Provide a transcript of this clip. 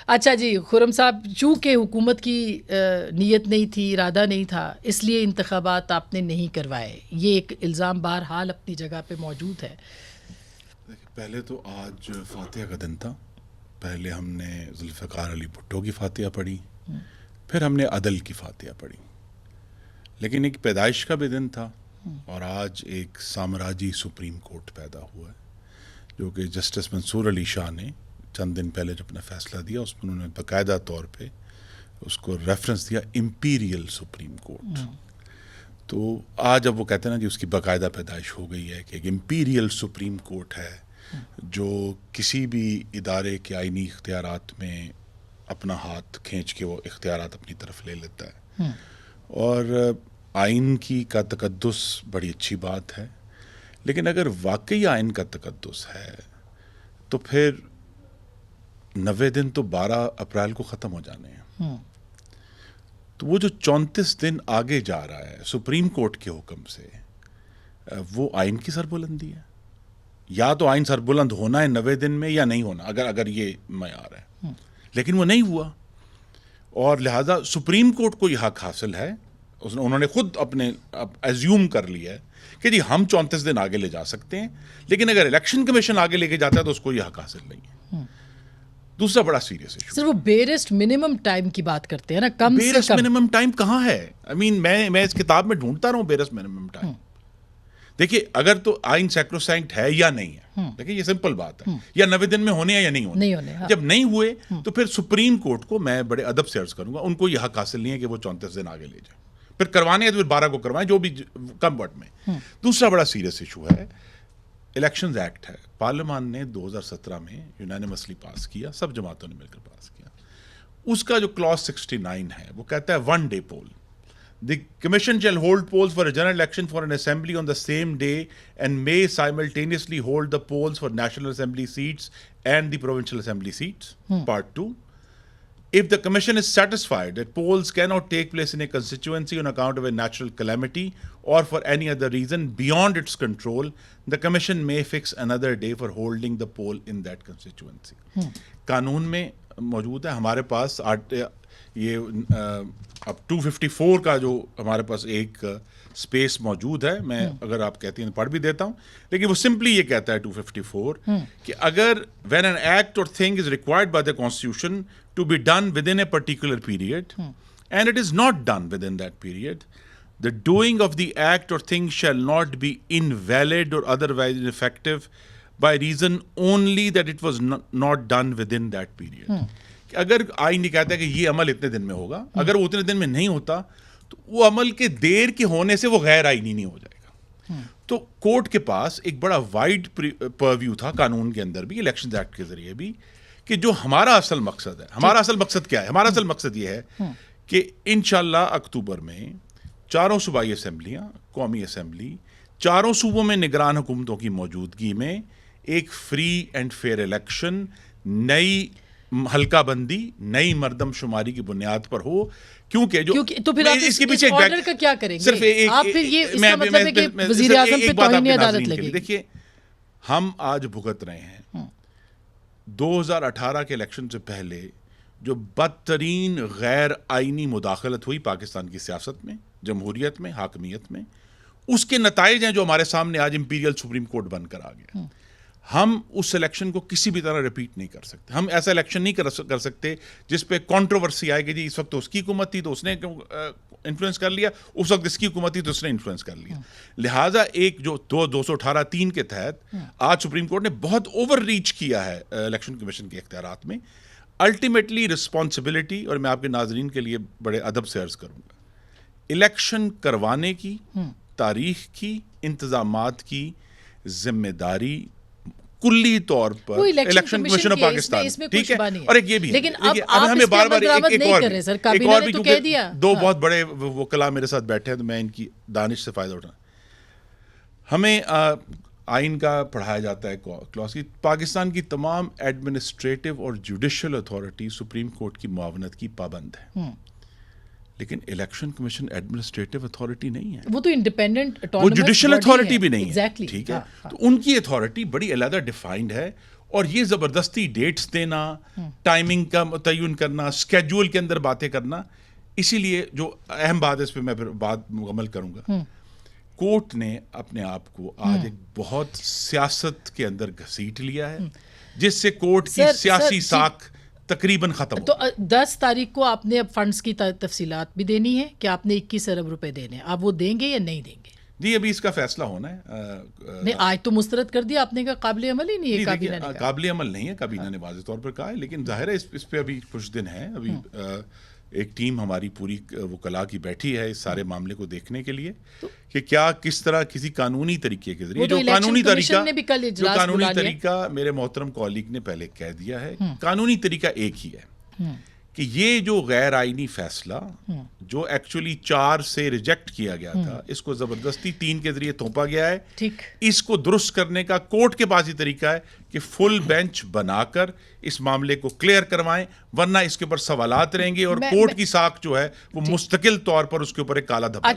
اچھا جی خرم صاحب، چونکہ حکومت کی نیت نہیں تھی، ارادہ نہیں تھا، اس لیے انتخابات آپ نے نہیں کروائے، یہ ایک الزام بہرحال اپنی جگہ پہ موجود ہے. پہلے تو آج فاتحہ کا دن تھا. پہلے ہم نے ذوالفقار علی بھٹو کی فاتحہ پڑھی، پھر ہم نے عدل کی فاتحہ پڑھی. لیکن ایک پیدائش کا بھی دن تھا، اور آج ایک سامراجی سپریم کورٹ پیدا ہوا ہے، جو کہ جسٹس منصور علی شاہ نے چند دن پہلے جو اپنا فیصلہ دیا اس میں انہوں نے باقاعدہ طور پہ اس کو ریفرنس دیا امپیریل سپریم کورٹ. تو آج اب وہ کہتے ہیں نا جی اس کی باقاعدہ پیدائش ہو گئی ہے کہ ایک امپیریل سپریم کورٹ ہے جو کسی بھی ادارے کے آئینی اختیارات میں اپنا ہاتھ کھینچ کے وہ اختیارات اپنی طرف لے لیتا ہے. اور آئین کی کا تقدس بڑی اچھی بات ہے، لیکن اگر واقعی آئین کا تقدس ہے تو پھر 90 دن تو 12 اپریل کو ختم ہو جانے ہیں. تو وہ جو 34 دن آگے جا رہا ہے سپریم کورٹ کے حکم سے، وہ آئین کی سربلندی ہے. یا تو آئین سربلند ہونا ہے 90 دن میں یا نہیں ہونا، اگر یہ معیار ہے. لیکن وہ نہیں ہوا، اور لہٰذا سپریم کورٹ کو یہ حق حاصل ہے، انہوں نے خود اپنے ایزیوم کر لیا ہے کہ جی ہم 34 دن آگے لے جا سکتے ہیں، لیکن اگر الیکشن کمیشن آگے لے کے جاتا ہے تو اس کو یہ حق حاصل نہیں ہے. دوسرا بڑا سیریس ایشو سر، وہ بیرسٹ منیمم ٹائم کی بات کرتے ہیں نا، کم سے بیرسٹ کم. منیمم ٹائم کہاں ہے؟ میں اس کتاب میں ڈھونڈتا رہا ہوں بیرسٹ منیمم ٹائم. دیکھیے اگر تو آئین سیکروسینکٹ ہے یا نہیں ہے، دیکھیے یہ سمپل بات ہے، یا 90 دن میں ہونے ہیں یا نہیں ہونے. جب نہیں ہوئے تو پھر سپریم کورٹ کو میں بڑے ادب سے عرض کروں گا، ان کو یہ حق حاصل نہیں ہے کہ وہ 34 دن آگے لے جائیں. پھر کروانے ہیں تو پھر 12 کو کروائیں، جو بھی کم وقت میں. دوسرا بڑا سیریس ایشو ہے الیکشنز ایکٹ ہے. پارلیمان نے 2017 میں یونانیمسلی پاس کیا، سب جماعتوں نے مل کر پاس کیا. اس کا جو کلاس 69 ہے وہ کہتا ہے 1 day poll. The Commission shall hold polls for a general election for an assembly on the same day and may simultaneously hold the polls for National Assembly seats and the Provincial Assembly seats. Part 2. If the Commission is satisfied that polls cannot take place in a constituency on account of a natural calamity or for any other reason beyond its control, the Commission may fix another day for holding the poll in that constituency. قانون میں موجود ہے. ہمارے پاس یہ اب 254 کا جو ہمارے پاس ایک اسپیس موجود ہے، میں اگر آپ کہتی ہیں پڑھ بھی دیتا ہوں، لیکن وہ سمپلی یہ کہتا ہے 254 کہ اگر when an act or thing is required by the constitution to be done within a particular period and it is not done within that period, the doing of the act or thing shall not be invalid or otherwise ineffective by reason only that it was not done within that period. اگر آئین یہ کہتا ہے کہ یہ عمل اتنے دن میں ہوگا، اگر وہ اتنے دن میں نہیں ہوتا تو وہ عمل کے دیر کے ہونے سے وہ غیر آئینی نہیں ہو جائے گا. تو کورٹ کے پاس ایک بڑا وائڈ پرویو تھا قانون کے اندر بھی، الیکشنز ایکٹ کے ذریعے بھی، کہ جو ہمارا اصل مقصد ہے. ہمارا اصل مقصد کیا ہے؟ ہمارا اصل مقصد یہ ہے کہ انشاءاللہ اکتوبر میں 4 صوبائی اسمبلیاں، قومی اسمبلی، 4 صوبوں میں نگران حکومتوں کی موجودگی میں ایک فری اینڈ فیئر الیکشن، نئی حلقہ بندی، نئی مردم شماری کی بنیاد پر ہو. کیونکہ جو تو پھر آپ اس کے پیچھے آرڈر کا کیا کریں گے؟ آپ پھر یہ اس کا مطلب ہے کہ وزیر اعظم پہ توہین عدالت لگے گی. دیکھیے ہم آج بھگت رہے ہیں 2018 کے الیکشن سے پہلے جو بدترین غیر آئینی مداخلت ہوئی پاکستان کی سیاست میں، جمہوریت میں، حاکمیت میں، اس کے نتائج ہیں جو ہمارے سامنے آج امپیریل سپریم کورٹ بن کر آ گیا. ہم اس الیکشن کو کسی بھی طرح ریپیٹ نہیں کر سکتے. ہم ایسا الیکشن نہیں کر سکتے جس پہ کنٹروورسی آئے کہ جی اس وقت تو اس کی حکومت تھی تو اس نے انفلوئنس کر لیا، اس وقت اس کی حکومت تھی تو اس نے انفلوئنس کر لیا. لہٰذا ایک جو 218(3) کے تحت آج سپریم کورٹ نے بہت اوور ریچ کیا ہے الیکشن کمیشن کے اختیارات میں. الٹیمیٹلی رسپانسبلٹی، اور میں آپ کے ناظرین کے لیے بڑے ادب سے عرض کروں گا، الیکشن کروانے کی، تاریخ کی، انتظامات کی ذمہ داری کلی طور پر الیکشن کمیشن آف پاکستان، ٹھیک ہے. اور ایک یہ بھی ہے، اب ہمیں بار بار ایک اور بھی کیونکہ 2 بہت بڑے وکلاء میرے ساتھ بیٹھے ہیں تو میں ان کی دانش سے فائدہ اٹھانا. ہمیں آئین کا پڑھایا جاتا ہے کلاس کی، پاکستان کی تمام ایڈمنسٹریٹو اور جوڈیشل اتھارٹی سپریم کورٹ کی معاونت کی پابند ہے. لیکن الیکشن کمیشن ایڈمنسٹریٹو اتھارٹی نہیں ہے، وہ تو انڈیپینڈنٹ، وہ جوڈیشل اتھارٹی بھی نہیں ہے، ٹھیک ہے. تو ان کی اتھارٹی بڑی علیحدہ ڈیفائنڈ ہے، اور یہ زبردستی ڈیٹس دینا, ٹائمنگ کا متعین کرنا, اسکیجول کے اندر باتیں کرنا, اسی لیے جو اہم بات ہے اس پہ میں پھر بات مکمل کروں گا, کورٹ نے اپنے آپ کو آج ایک بہت سیاست کے اندر گھسیٹ لیا ہے, جس سے کورٹ کی سیاسی ساکھ تقریباً ختم. تو 10 تاریخ کو آپ نے اب فنڈز کی تفصیلات بھی دینی ہے کہ آپ نے 21 ارب روپے دینے ہیں, آپ وہ دیں گے یا نہیں دیں گے؟ جی ابھی اس کا فیصلہ ہونا ہے. نہیں آج تو مسترد کر دیا آپ نے, کہا قابل عمل ہی نہیں ہے. کابینہ نے قابل عمل نہیں ہے, کابینہ نے واضح طور پر کہا ہے, لیکن ظاہر ہے اس پہ ابھی کچھ دن ہیں. ابھی ایک ٹیم ہماری پوری وکلاء کی بیٹھی ہے اس سارے معاملے کو دیکھنے کے لیے کہ کیا کس طرح کسی قانونی طریقے کے ذریعے, جو قانونی طریقہ میرے محترم کولیگ نے پہلے کہہ دیا ہے, قانونی طریقہ ایک ہی ہے کہ یہ جو غیر آئینی فیصلہ جو ایکچولی 4 سے ریجیکٹ کیا گیا تھا, اس کو زبردستی 3 کے ذریعے تھوپا گیا ہے. اس کو درست کرنے کا کورٹ کے پاس ہی طریقہ ہے کہ فل بینچ بنا کر اس معاملے کو کلیئر کروائیں, ورنہ اس کے اوپر سوالات رہیں گے اور کورٹ کی ساکھ جو ہے وہ مستقل طور پر اس کے اوپر ایک کالا دھبا.